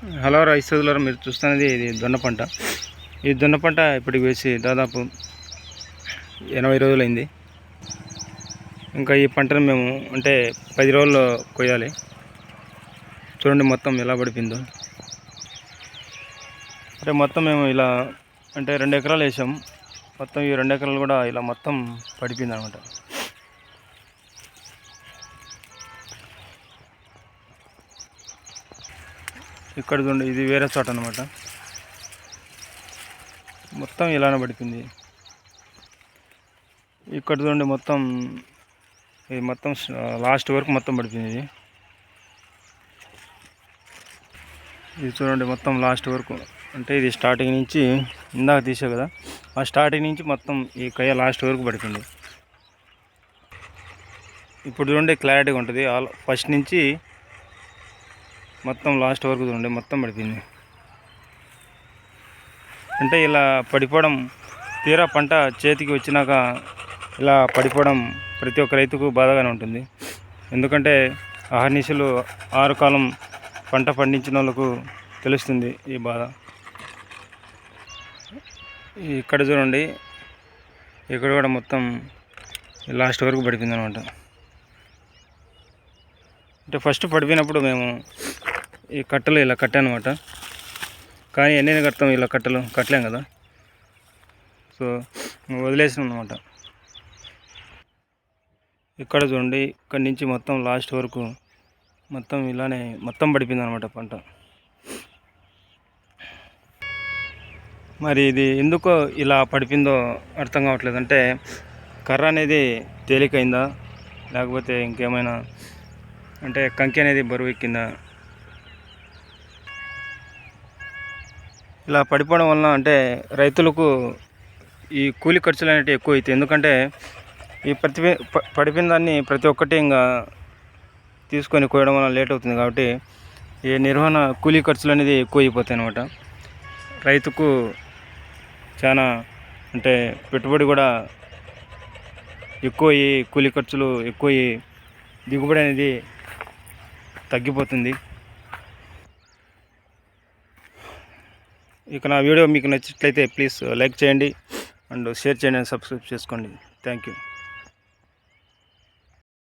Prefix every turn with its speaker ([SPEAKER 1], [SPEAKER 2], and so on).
[SPEAKER 1] Hello rice సోదరులారా, మీరు చూస్తున్నది ఇది దొన్న పంట. ఈ దొన్న పంట ఇప్పటికి వేసి దాదాపు 80 రోజులైంది. ఇంకా ఈ పంటను మేము అంటే 10 రోజుల్లో కొయ్యాలి. చూడండి మొత్తం ఎలా పడిపోయిందో. అంటే మొత్తం మేము ఇలా అంటే 2 ఎకరాలు వేసాం. మొత్తం ఈ 2 ఎకరాలు కూడా ఇలా మొత్తం పడిపోయింది అనమాట. ఇక్కడ చూడండి, ఇది వేరే చోట అనమాట. మొత్తం ఇలానే పడిపోయింది. ఇక్కడ చూడండి మొత్తం ఇది మొత్తం లాస్ట్ వరకు మొత్తం పడిపోయింది. ఇది చూడండి మొత్తం లాస్ట్ వరకు, అంటే ఇది స్టార్టింగ్ నుంచి ఇందాక తీసా కదా, ఆ స్టార్టింగ్ నుంచి మొత్తం ఈ కయ్య లాస్ట్ వరకు పడిపోయింది. ఇప్పుడు చూడండి క్లారిటీగా ఉంటుంది. ఫస్ట్ నుంచి మొత్తం లాస్ట్ వరకు చూడండి మొత్తం పడిపోయింది. అంటే ఇలా పడిపోవడం, తీరా పంట చేతికి వచ్చినాక ఇలా పడిపోవడం ప్రతి ఒక్క రైతుకు బాధగానే ఉంటుంది. ఎందుకంటే అహర్నిశలు 6 కాలం పంట పండించిన వాళ్ళకు తెలుస్తుంది ఈ బాధ. ఇక్కడ చూడండి, ఇక్కడ కూడా మొత్తం లాస్ట్ వరకు పడిపోయింది అనమాట. అంటే ఫస్ట్ పడిపోయినప్పుడు మేము ఈ కట్టలు ఇలా కట్టానమాట. కానీ ఎన్ని కడతాం, ఇలా కట్టలు కట్టలేం కదా, సో వదిలేసాం అనమాట. ఇక్కడ చూడండి, ఇక్కడి నుంచి మొత్తం లాస్ట్ వరకు మొత్తం ఇలానే మొత్తం పడిపోయింది అనమాట పంట. మరి ఇది ఎందుకో ఇలా పడిపోయిందో అర్థం కావట్లేదు. అంటే కర్ర అనేది తేలికైందా, లేకపోతే ఇంకేమైనా అంటే కంకి అనేది బరువు ఎక్కిందా? ఇలా పడిపోవడం వలన అంటే రైతులకు ఈ కూలి ఖర్చులు అనేవి ఎక్కువ అవుతాయి. ఎందుకంటే ఈ పడిపోయిన దాన్ని ప్రతి ఒక్కటి ఇంకా తీసుకొని కోయడం వల్ల లేట్ అవుతుంది. కాబట్టి ఈ నిర్వహణ కూలీ ఖర్చులు అనేది ఎక్కువ అయిపోతాయి అన్నమాట. రైతుకు చాలా అంటే పెట్టుబడి కూడా ఎక్కువ, ఈ కూలీ ఖర్చులు ఎక్కువ, దిగుబడి అనేది తగ్గిపోతుంది. ఇక నా వీడియో మీకు నచ్చినట్లయితే ప్లీజ్ లైక్ చేయండి అండ్ షేర్ చేయండి, సబ్స్క్రైబ్ చేసుకోండి. Thank you.